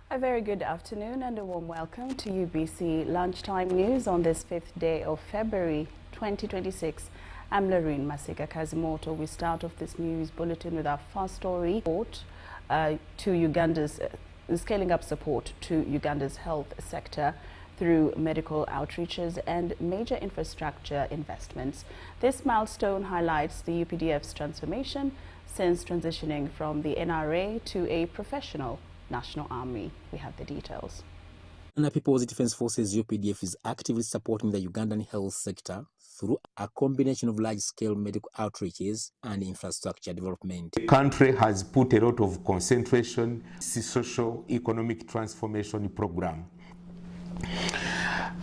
A very good afternoon and a warm welcome to UBC Lunchtime News on this 5th day of February 2026. I'm Lorraine Masika KAZIMOTO. We start off this news bulletin with our first story. Support to Uganda's scaling up support to Uganda's health sector through medical outreaches and major infrastructure investments. This milestone highlights the UPDF's transformation since transitioning from the NRA to a professional National Army. We have the details. The People's Defense Forces UPDF is actively supporting the Ugandan health sector through a combination of large-scale medical outreaches and infrastructure development. The country has put a lot of concentration in socio-economic transformation program,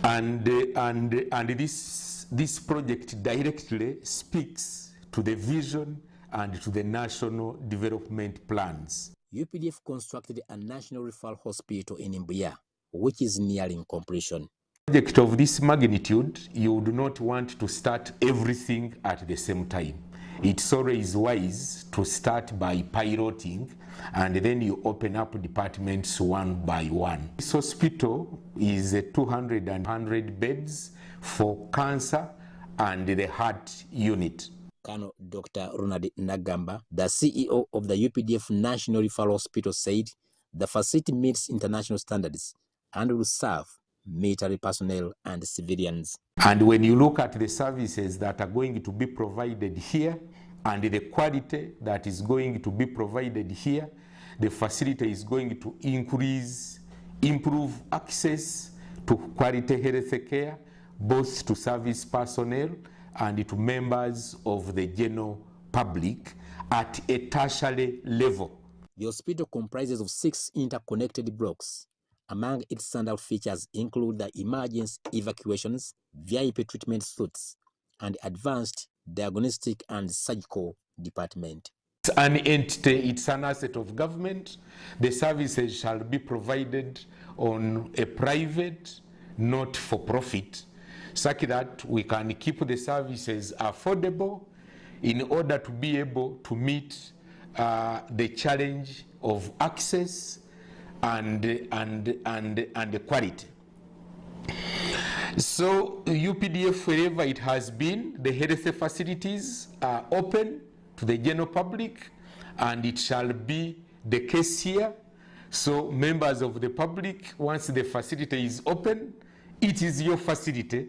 and this project directly speaks to the vision and to the national development plans. UPDF constructed a national referral hospital in Mbuya, which is nearing completion. A project of this magnitude, you would not want to start everything at the same time. It's always wise to start by piloting, and then you open up departments one by one. This hospital is 200 beds for cancer and the heart unit. Colonel Dr. Ronald Nagamba, the CEO of the UPDF National Referral Hospital, said the facility meets international standards and will serve military personnel and civilians. And when you look at the services that are going to be provided here and the quality that is going to be provided here, the facility is going to improve access to quality health care, both to service personnel and to members of the general public at a tertiary level. The hospital comprises of 6 interconnected blocks. Among its standout features include the emergency evacuations, VIP treatment suites, and advanced diagnostic and surgical department. It's an entity, it's an asset of government. The services shall be provided on a private, not for profit, such that we can keep the services affordable in order to be able to meet the challenge of access and the quality. So UPDF, wherever it has been, the health facilities are open to the general public, and it shall be the case here. So members of the public, once the facility is open, it is your facility,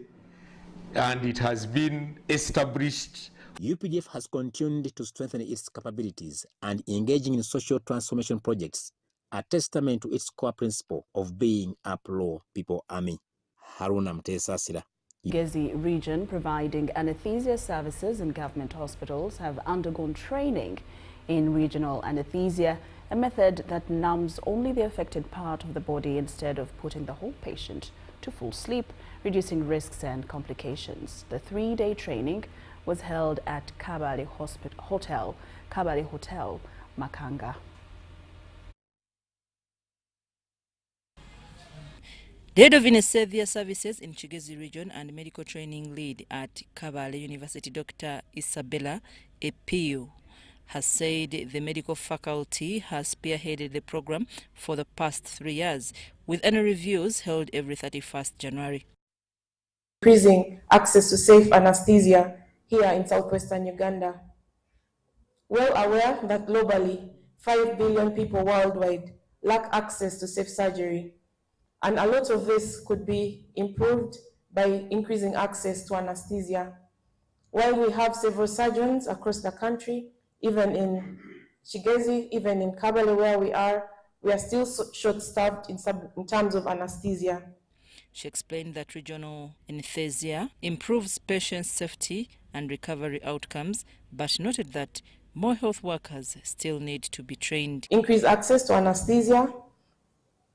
and it has been established. UPDF has continued to strengthen its capabilities and engaging in social transformation projects, a testament to its core principle of being a pro-people army. Haruna Mtesasira. Kigezi region providing anesthesia services in government hospitals have undergone training in regional anesthesia, a method that numbs only the affected part of the body instead of putting the whole patient to full sleep, reducing risks and complications. The 3-day training was held at Kabale Hotel, Makanga. The head of Anesthesia services in Kigezi region and medical training lead at Kabale University, Dr. Isabella Epio, has said the medical faculty has spearheaded the program for the past 3 years, with annual reviews held every 31st January. Increasing access to safe anesthesia here in southwestern Uganda. Well aware that globally, 5 billion people worldwide lack access to safe surgery, and a lot of this could be improved by increasing access to anesthesia. While we have several surgeons across the country, even in Kigezi, even in Kabale where we are still short-staffed in terms of anesthesia. She explained that regional anesthesia improves patient safety and recovery outcomes, but noted that more health workers still need to be trained. Increase access to anesthesia.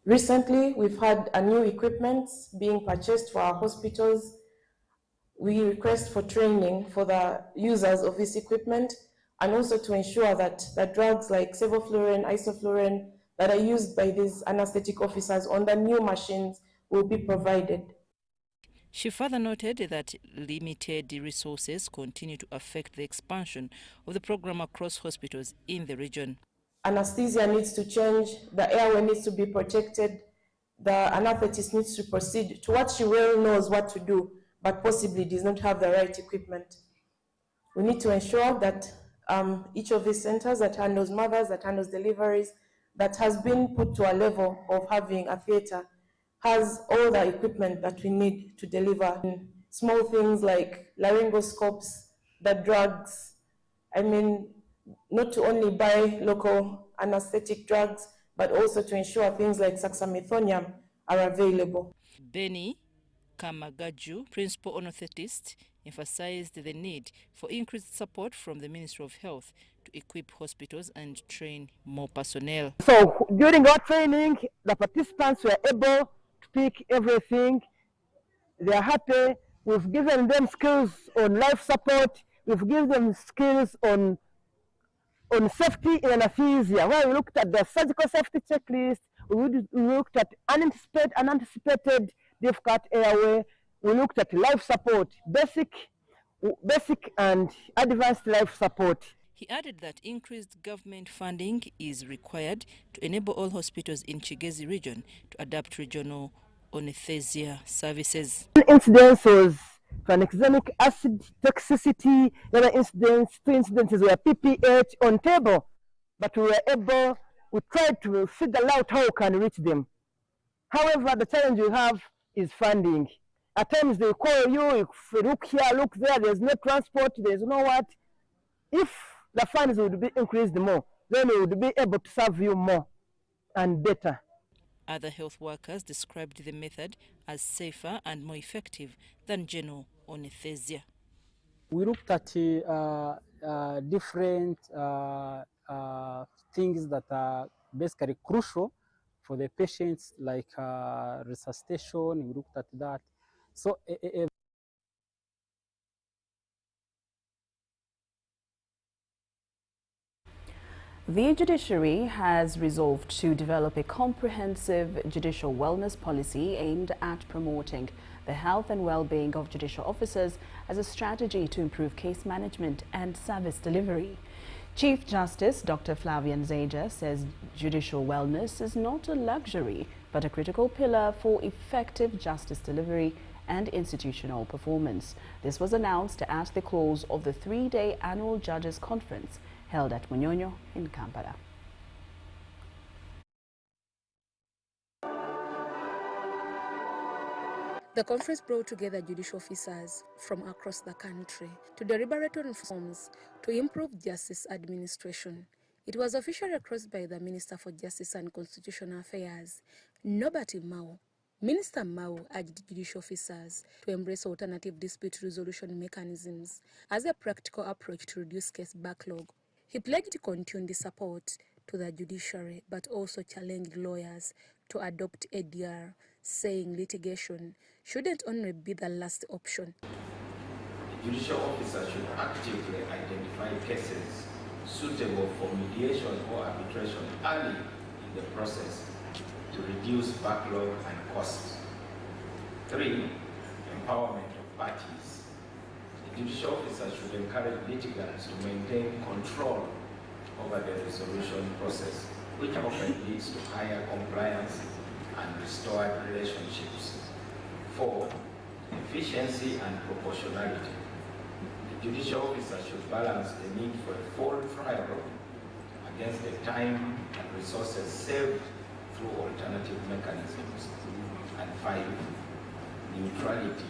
Recently, we've had a new equipment being purchased for our hospitals. We request for training for the users of this equipment, and also to ensure that the drugs like sevoflurane, isoflurane that are used by these anesthetic officers on the new machines will be provided. She further noted that limited resources continue to affect the expansion of the program across hospitals in the region. Anesthesia needs to change, the airway needs to be protected, the anesthetist needs to proceed to what she well knows what to do, but possibly does not have the right equipment. We need to ensure that each of these centers that handles mothers, that handles deliveries, that has been put to a level of having a theater, has all the equipment that we need to deliver. Small things like laryngoscopes, the drugs, I mean, not to only buy local anesthetic drugs, but also to ensure things like dexamethasone are available. Benny Kamagaju, principal anesthetist, emphasized the need for increased support from the Ministry of Health to equip hospitals and train more personnel. So during our training, the participants were able to pick everything. They are happy. We've given them skills on life support. We've given them skills on safety in anesthesia, where we looked at the surgical safety checklist. We looked at unanticipated difficult airway. We looked at life support, basic and advanced life support. He added that increased government funding is required to enable all hospitals in Kigezi region to adapt regional anesthesia services. One incident was tranexamic acid toxicity. The other incidents, 2 incidents were PPH on table, but we tried to figure out how we can reach them. However, the challenge we have is funding. At times they call you, if look here, look there, there's no transport, there's no what. If the funds would be increased more, then we would be able to serve you more and better. Other health workers described the method as safer and more effective than general anesthesia. We looked at different things that are basically crucial for the patients, like resuscitation. We looked at that. So the judiciary has resolved to develop a comprehensive judicial wellness policy aimed at promoting the health and well-being of judicial officers as a strategy to improve case management and service delivery. Chief Justice Dr. Flavian Zeja says judicial wellness is not a luxury, but a critical pillar for effective justice delivery and institutional performance. This was announced at the close of the 3-day annual Judges Conference held at Munyonyo in Kampala. The conference brought together judicial officers from across the country to deliberate on reforms to improve justice administration. It was officially closed by the Minister for Justice and Constitutional Affairs, Norbert Mao. Minister Mao urged judicial officers to embrace alternative dispute resolution mechanisms as a practical approach to reduce case backlog. He pledged continued support to the judiciary, but also challenged lawyers to adopt ADR, saying litigation shouldn't only be the last option. The judicial officer should actively identify cases suitable for mediation or arbitration early in the process to reduce backlog and costs. 3. Empowerment of parties. The judicial officer should encourage litigants to maintain control over the resolution process, which often leads to higher compliance and restored relationships. 4. Efficiency and proportionality. The judicial officer should balance the need for a full trial against the time and resources saved through alternative mechanisms. And 5. Neutrality.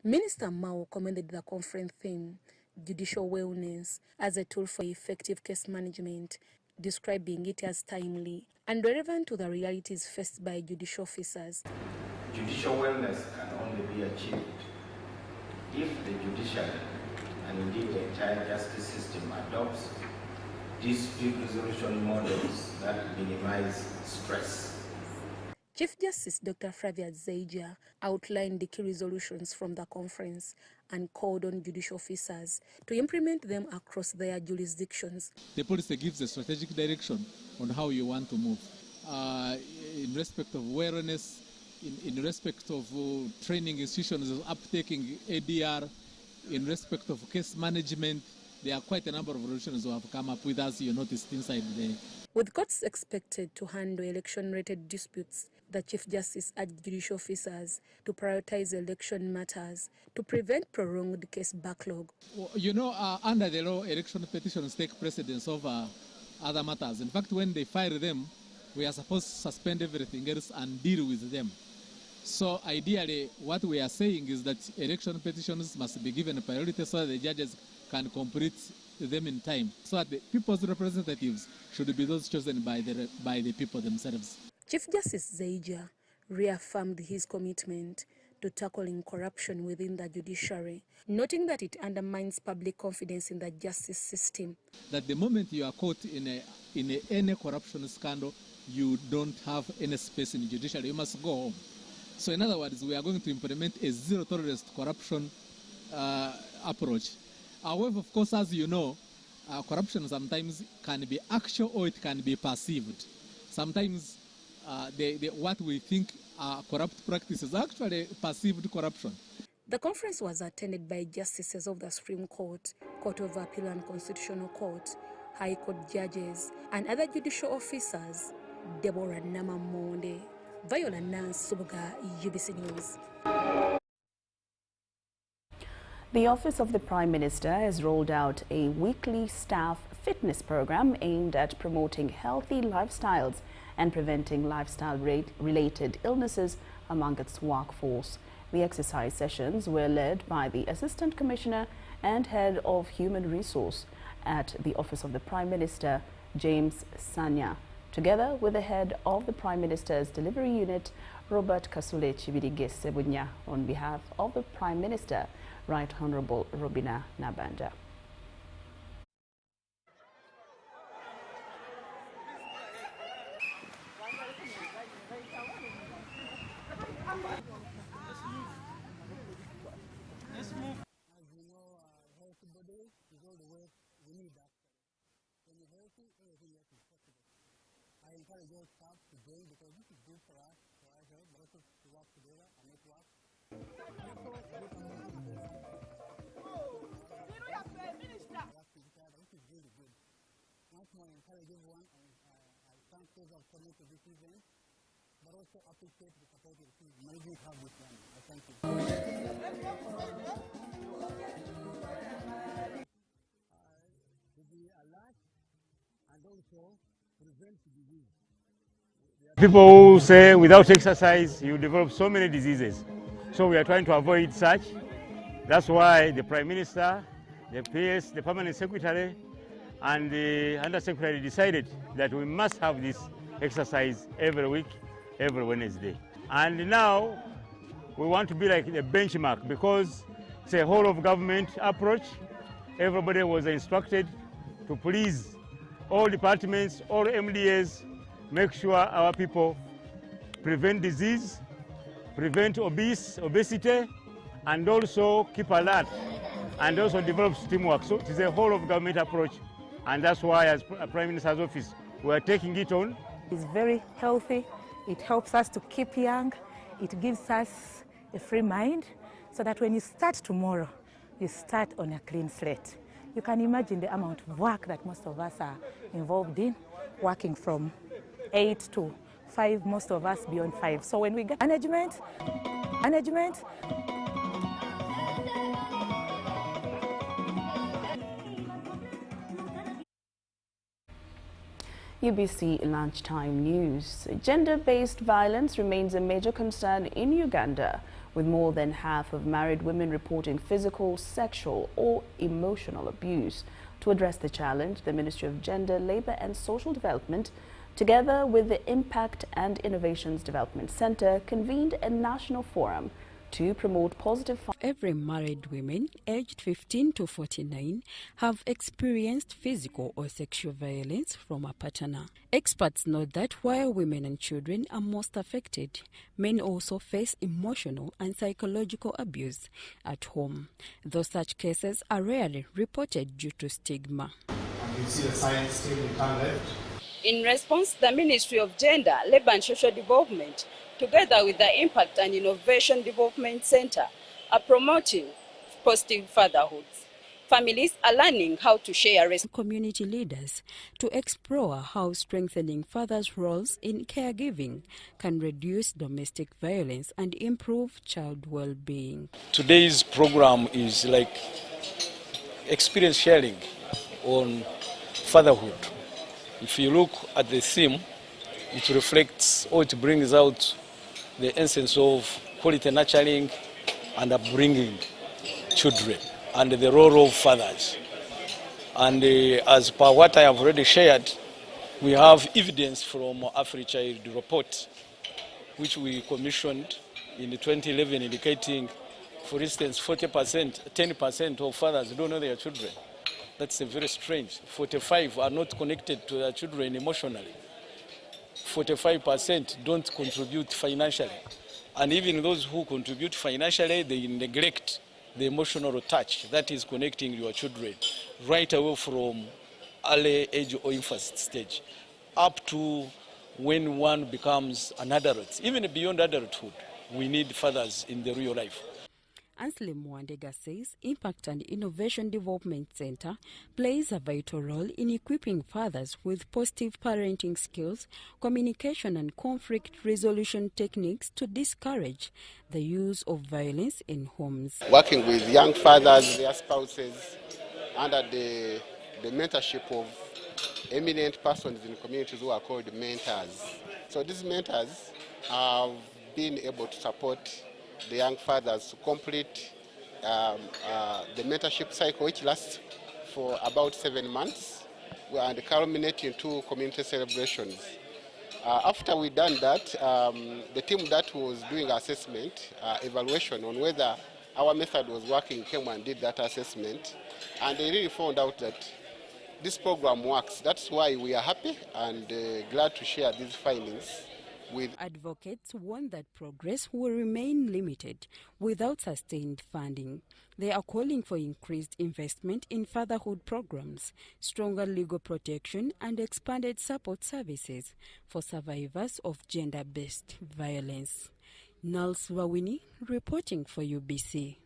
Minister Mao commended the conference theme, judicial wellness, as a tool for effective case management, describing it as timely and relevant to the realities faced by judicial officers. Judicial wellness can only be achieved if the judiciary and indeed the entire justice system adopts dispute resolution models that minimize stress. Chief Justice Dr. Flavian Zeja outlined the key resolutions from the conference and called on judicial officers to implement them across their jurisdictions. The policy gives a strategic direction on how you want to move. In respect of awareness, in respect of training institutions uptaking ADR, in respect of case management, there are quite a number of resolutions who have come up with us, you noticed inside there. With courts expected to handle election-related disputes, the Chief Justice urged judicial officers to prioritize election matters to prevent prolonged case backlog. Well, you know, under the law, election petitions take precedence over other matters. In fact, when they file them, we are supposed to suspend everything else and deal with them. So ideally, what we are saying is that election petitions must be given priority so that the judges can complete them in time, so that the people's representatives should be those chosen by the people themselves. Chief Justice Zaija reaffirmed his commitment to tackling corruption within the judiciary, noting that it undermines public confidence in the justice system. That the moment you are caught in any corruption scandal, you don't have any space in the judiciary. You must go home. So in other words, we are going to implement a zero tolerance to corruption approach. However, of course, as you know, corruption sometimes can be actual or it can be perceived. Sometimes what we think are corrupt practices are actually perceived corruption. The conference was attended by justices of the Supreme Court, Court of Appeal and Constitutional Court, High Court judges, and other judicial officers. Deborah Namamonde, Viola Nance Subuga, UBC News. The Office of the Prime Minister has rolled out a weekly staff fitness program aimed at promoting healthy lifestyles and preventing lifestyle-related illnesses among its workforce. The exercise sessions were led by the Assistant Commissioner and Head of Human Resource at the Office of the Prime Minister, James Sanya, together with the Head of the Prime Minister's Delivery Unit, Robert Kasule Chibirige Sebunya, on behalf of the Prime Minister, Right Honorable Robina Nabanja. I encourage all staff to join because this is good for us, for our health, but also to work together and network. This is really good. Once more, I encourage everyone, I thank those who have coming to this event, but also appreciate the support of the team. Management have this one. I thank you. To be alert and also prevent disease. People who say without exercise you develop so many diseases. So we are trying to avoid such. That's why the Prime Minister, the PS, the Permanent Secretary, and the Undersecretary decided that we must have this exercise every week, every Wednesday. And now we want to be like the benchmark because it's a whole of government approach. Everybody was instructed to please all departments, all MDAs, make sure our people prevent disease, prevent obesity, and also keep alert, and also develop teamwork. So it is a whole of government approach, and that's why as Prime Minister's office, we are taking it on. It's very healthy. It helps us to keep young. It gives us a free mind so that when you start tomorrow, you start on a clean slate. You can imagine the amount of work that most of us are involved in, working from 8 to 5, most of us beyond 5. So when we get management, UBC Lunchtime News. Gender-based violence remains a major concern in Uganda, with more than half of married women reporting physical, sexual or emotional abuse. To address the challenge, the Ministry of Gender, Labour and Social Development, together with the Impact and Innovations Development Centre, convened a national forum to promote positive. Every married women aged 15 to 49 have experienced physical or sexual violence from a partner. Experts note that while women and children are most affected, men also face emotional and psychological abuse at home, though such cases are rarely reported due to stigma. And you see the science still in turn left. In response, the Ministry of Gender, Labour and Social Development, together with the Impact and Innovation Development Centre, are promoting positive fatherhood. families are learning how to share community leaders to explore how strengthening fathers' roles in caregiving can reduce domestic violence and improve child well-being. Today's program is like experience sharing on fatherhood. If you look at the theme, it reflects or it brings out the essence of quality nurturing and upbringing children and the role of fathers. And as per what I have already shared, we have evidence from AfriChild report, which we commissioned in 2011, indicating, for instance, 40%, 10% of fathers don't know their children. That's very strange. 45% are not connected to their children emotionally. 45% don't contribute financially. And even those who contribute financially, they neglect the emotional touch that is connecting your children right away from early age or infancy stage up to when one becomes an adult. Even beyond adulthood, we need fathers in the real life. Ansley Mwandega says Impact and Innovation Development Center plays a vital role in equipping fathers with positive parenting skills, communication and conflict resolution techniques to discourage the use of violence in homes. Working with young fathers, their spouses, under the mentorship of eminent persons in communities who are called mentors. So these mentors have been able to support the young fathers to complete the mentorship cycle, which lasts for about 7 months, and culminating into community celebrations. After we done that, the team that was doing assessment, evaluation on whether our method was working came and did that assessment, and they really found out that this program works. That's why we are happy and glad to share these findings with advocates. Warn that progress will remain limited without sustained funding. They are calling for increased investment in fatherhood programs, stronger legal protection and expanded support services for survivors of gender-based violence. Nals Wawini reporting for UBC.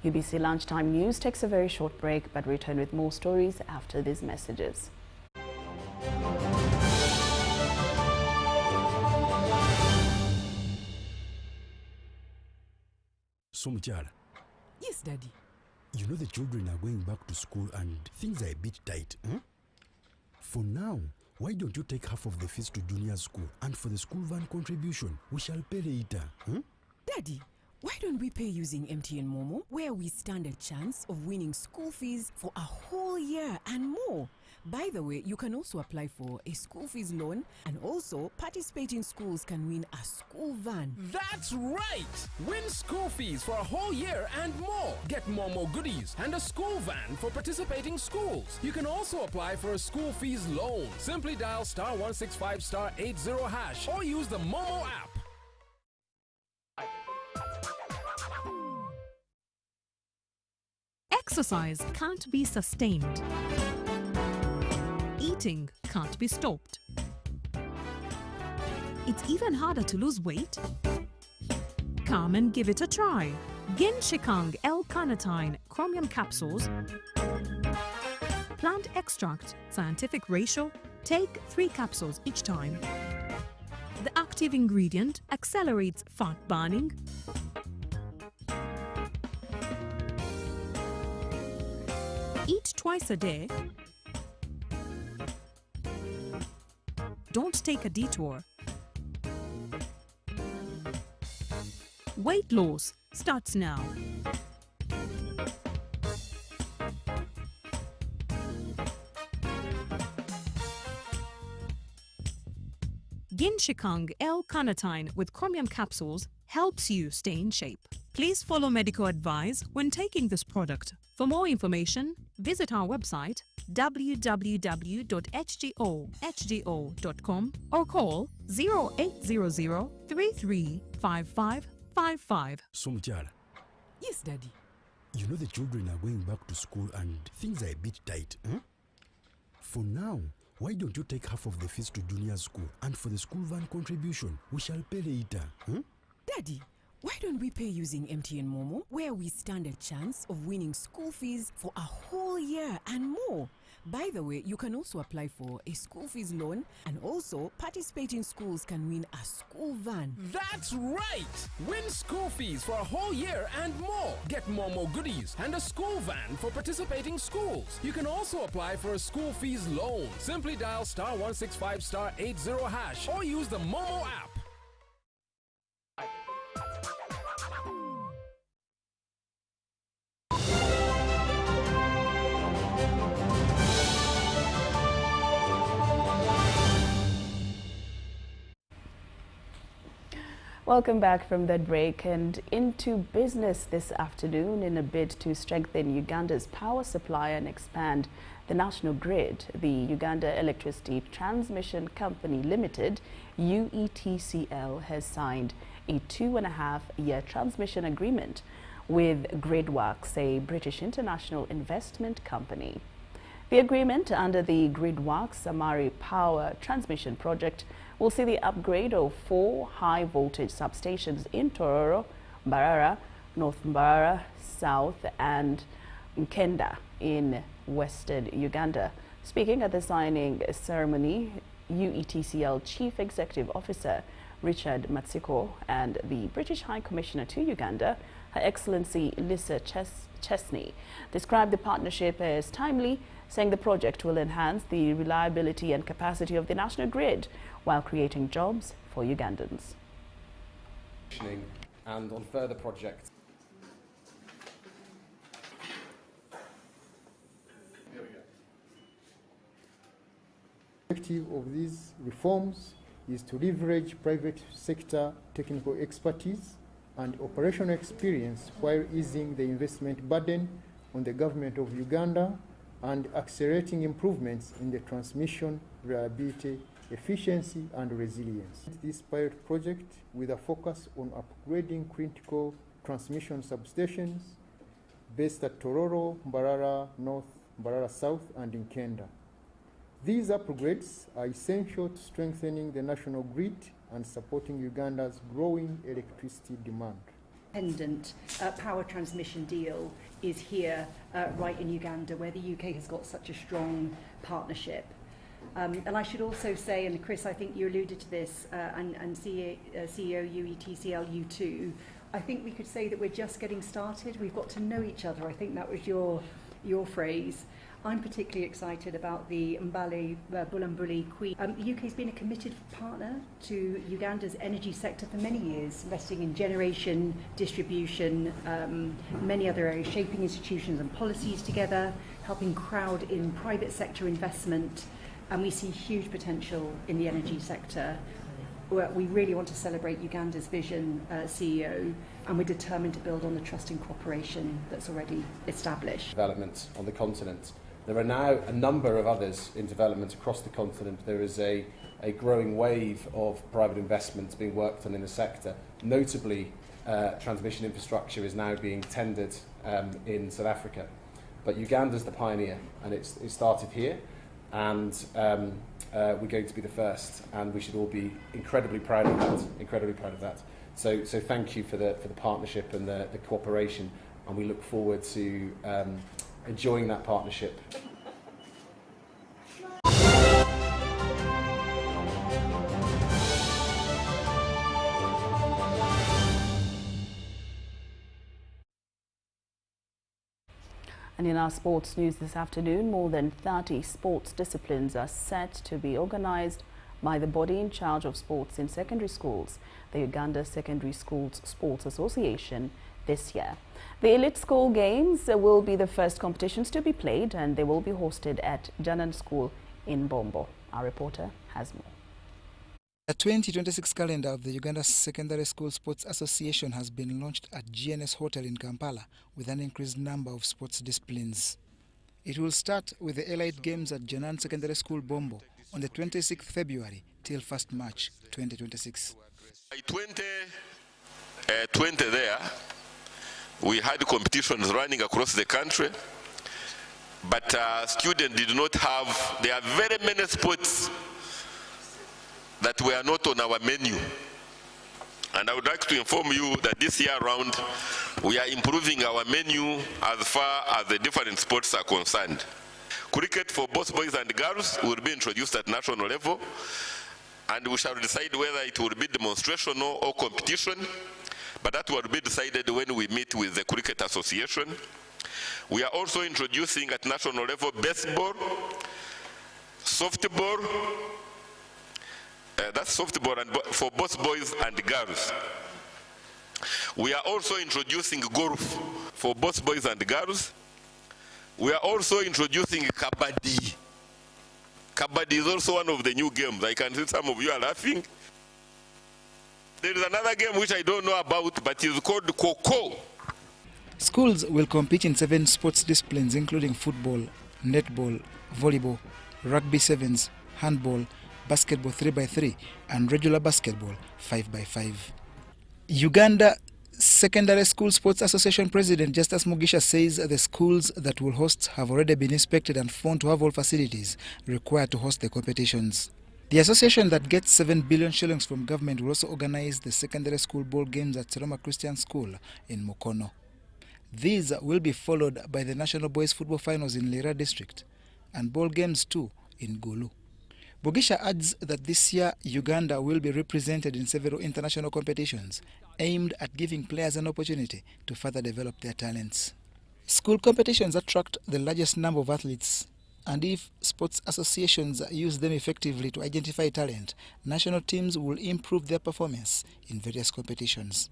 UBC Lunchtime News takes a very short break, but return with more stories after these messages. So, Muchala. Yes, Daddy. You know the children are going back to school and things are a bit tight. For now, why don't you take half of the fees to junior school, and for the school van contribution, we shall pay later. Daddy, why don't we pay using MTN Momo, where we stand a chance of winning school fees for a whole year and more? By the way, you can also apply for a school fees loan, and also participating schools can win a school van. That's right! Win school fees for a whole year and more. Get Momo goodies and a school van for participating schools. You can also apply for a school fees loan. Simply dial *165*80# or use the Momo app. Exercise can't be sustained. Eating can't be stopped. It's even harder to lose weight. Come and give it a try. Ginshikang L-carnitine chromium capsules, plant extract, scientific ratio, take 3 capsules each time. The active ingredient accelerates fat burning, eat twice a day. Don't take a detour. Weight loss starts now. Ginshikang L-carnitine with chromium capsules helps you stay in shape. Please follow medical advice when taking this product. For more information, visit our website www.hgo.com or call 0800 335555. So, Muchala. Yes, Daddy. You know the children are going back to school and things are a bit tight. For now, why don't you take half of the fees to junior school, and for the school van contribution, we shall pay later. Daddy, Why don't we pay using MTN Momo, where we stand a chance of winning school fees for a whole year and more? By the way, you can also apply for a school fees loan, and also participating schools can win a school van. That's right! Win school fees for a whole year and more. Get Momo goodies and a school van for participating schools. You can also apply for a school fees loan. Simply dial *165*80# or use the Momo app. Welcome back from that break and into business this afternoon. In a bid to strengthen Uganda's power supply and expand the national grid, the Uganda Electricity Transmission Company Limited, UETCL, has signed a 2.5-year transmission agreement with Gridworks, a British international investment company. The agreement under the Gridworks Samari Power Transmission Project will see the upgrade of 4 high-voltage substations in Tororo, Mbarara, North Mbarara, South and Nkenda in western Uganda. Speaking at the signing ceremony, UETCL Chief Executive Officer Richard Matsiko and the British High Commissioner to Uganda, Her Excellency Lisa Chesney, described the partnership as timely, saying the project will enhance the reliability and capacity of the national grid while creating jobs for Ugandans. And on further projects. The objective of these reforms is to leverage private sector technical expertise and operational experience while easing the investment burden on the government of Uganda and accelerating improvements in the transmission reliability, efficiency and resilience. This pilot project with a focus on upgrading critical transmission substations based at Tororo, Mbarara North, Mbarara South and Nkenda. These upgrades are essential to strengthening the national grid and supporting Uganda's growing electricity demand. Independent power transmission deal is here right in Uganda, where the UK has got such a strong partnership. And I should also say, and Chris, I think you alluded to this, and CEO UETCL, you too, I think we could say that we're just getting started. We've got to know each other. I think that was your phrase. I'm particularly excited about the Mbale Bulambuli Queen. The UK has been a committed partner to Uganda's energy sector for many years, investing in generation, distribution, many other areas, shaping institutions and policies together, helping crowd in private sector investment, and we see huge potential in the energy sector. We really want to celebrate Uganda's vision, CEO, and we're determined to build on the trust and cooperation that's already established. Development on the continent. There are now a number of others in development across the continent. There is a growing wave of private investments being worked on in the sector. Notably, transmission infrastructure is now being tendered in South Africa. But Uganda's the pioneer, and it started here, and we're going to be the first, and we should all be incredibly proud of that. So thank you for the partnership and the cooperation, and we look forward to enjoying that partnership. And in our sports news this afternoon, more than 30 sports disciplines are set to be organized by the body in charge of sports in secondary schools, the Uganda Secondary Schools Sports Association, this year. The Elite School Games will be the first competitions to be played, and they will be hosted at Janan School in Bombo. Our reporter has more. The 2026 calendar of the Uganda Secondary School Sports Association has been launched at GNS Hotel in Kampala with an increased number of sports disciplines. It will start with the Elite Games at Janan Secondary School Bombo on the 26th February till 1st March 2026. By 2020 there, we had competitions running across the country, but students did not have, there are very many sports that were not on our menu. And I would like to inform you that this year round, we are improving our menu as far as the different sports are concerned. Cricket for both boys and girls will be introduced at national level, and we shall decide whether it will be demonstrational or competition, but that will be decided when we meet with the Cricket Association. We are also introducing at national level baseball, softball, that's softball and for both boys and girls. We are also introducing golf for both boys and girls. We are also introducing kabaddi. Kabaddi is also one of the new games. I can see some of you are laughing. There is another game which I don't know about, but it's called Coco. Schools will compete in 7 sports disciplines, including football, netball, volleyball, rugby sevens, handball, basketball 3x3, and regular basketball 5x5. Uganda Secondary School Sports Association President Justus Mugisha says the schools that will host have already been inspected and found to have all facilities required to host the competitions. The association that gets 7 billion shillings from government will also organize the secondary school ball games at Roma Christian School in Mukono. These will be followed by the National Boys Football Finals in Lira District and ball games too in Gulu. Mugisha adds that this year Uganda will be represented in several international competitions aimed at giving players an opportunity to further develop their talents. School competitions attract the largest number of athletes, and if sports associations use them effectively to identify talent, national teams will improve their performance in various competitions.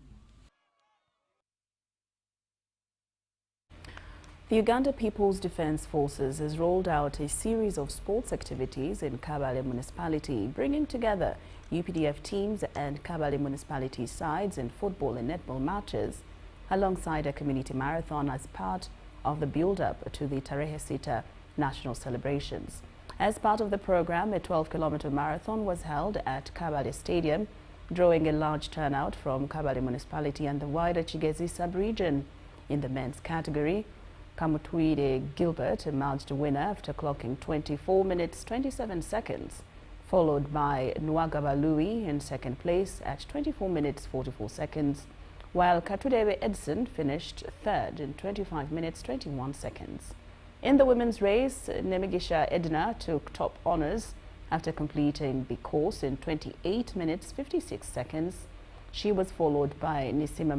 The Uganda People's Defence Forces has rolled out a series of sports activities in Kabale municipality, bringing together UPDF teams and Kabale municipality sides in football and netball matches, alongside a community marathon as part of the build-up to the Tarehe Sita national celebrations. As part of the program, a 12-kilometer marathon was held at Kabale Stadium, drawing a large turnout from Kabale municipality and the wider Kigezi sub-region. In the men's category, Kamutwide Gilbert emerged winner after clocking 24 minutes 27 seconds, followed by Nwagaba Louis in second place at 24 minutes 44 seconds, while Katudewe Edson finished third in 25 minutes 21 seconds. In the women's race, Nemigisha Edna took top honors after completing the course in 28 minutes 56 seconds. She was followed by Nisima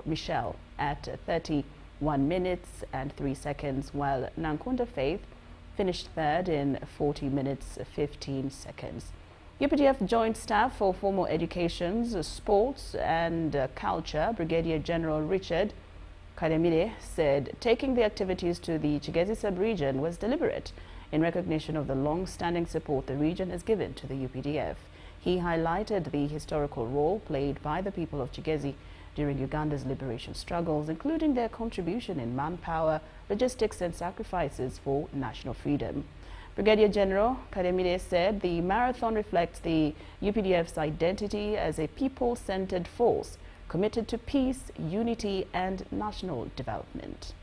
Michelle at 31 minutes and 3 seconds, while Nankunda Faith finished third in 40 minutes 15 seconds. UPDF Joint Staff for Formal Education, Sports and Culture, Brigadier General Richard Kademire, said taking the activities to the Kigezi sub-region was deliberate in recognition of the long-standing support the region has given to the UPDF. He highlighted the historical role played by the people of Kigezi during Uganda's liberation struggles, including their contribution in manpower, logistics and sacrifices for national freedom. Brigadier General Kademire said the marathon reflects the UPDF's identity as a people-centered force committed to peace, unity and national development.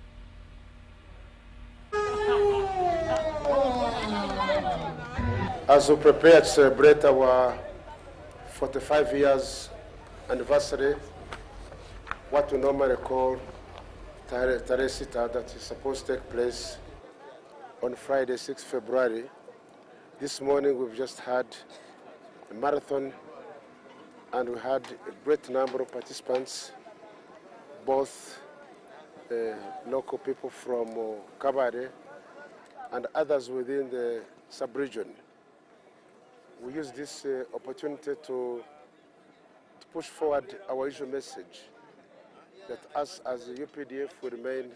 As we prepare to celebrate our 45 years anniversary, what we normally call Tarehe Sita, that is supposed to take place on Friday, 6 February. This morning we've just had a marathon and we had a great number of participants, both local people from Kabare and others within the sub-region. We use this opportunity to push forward our usual message that us as the UPDF will remain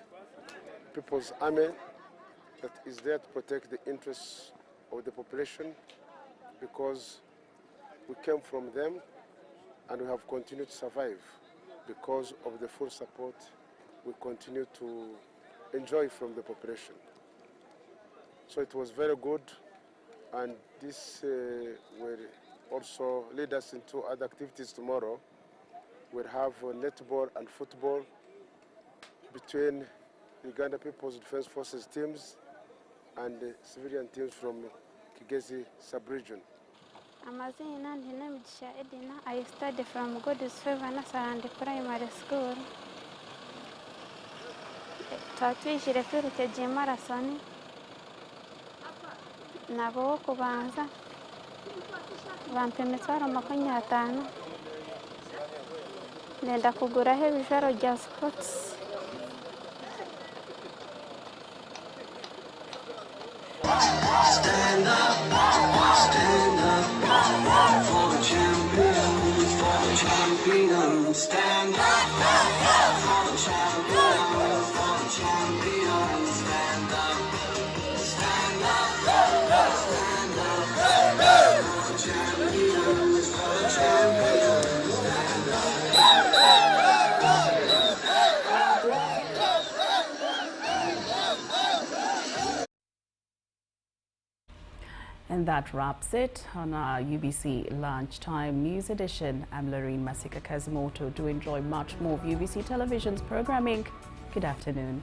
people's army that is there to protect the interests of the population, because we came from them and we have continued to survive because of the full support we continue to enjoy from the population. So it was very good, and this will also lead us into other activities tomorrow. We'll have netball and football between Uganda People's Defence Forces teams and the civilian teams from Kigezi sub-region. Amazina Ndinamigisha Edina. I studied from God's Favor Nasarand Primary School. Twatwishyire twerekeje marathon nabo wo kubanza bampa imitwaro 50 nenda kuguraho ibijaro bya sports. Stand up for the champions, for the champions. Stand up for the champions, for the champions. Stand up for the champions, for the champions. And that wraps it on our UBC Lunchtime News Edition. I'm Lorraine Masika Kazimoto. Do enjoy much more of UBC Television's programming. Good afternoon.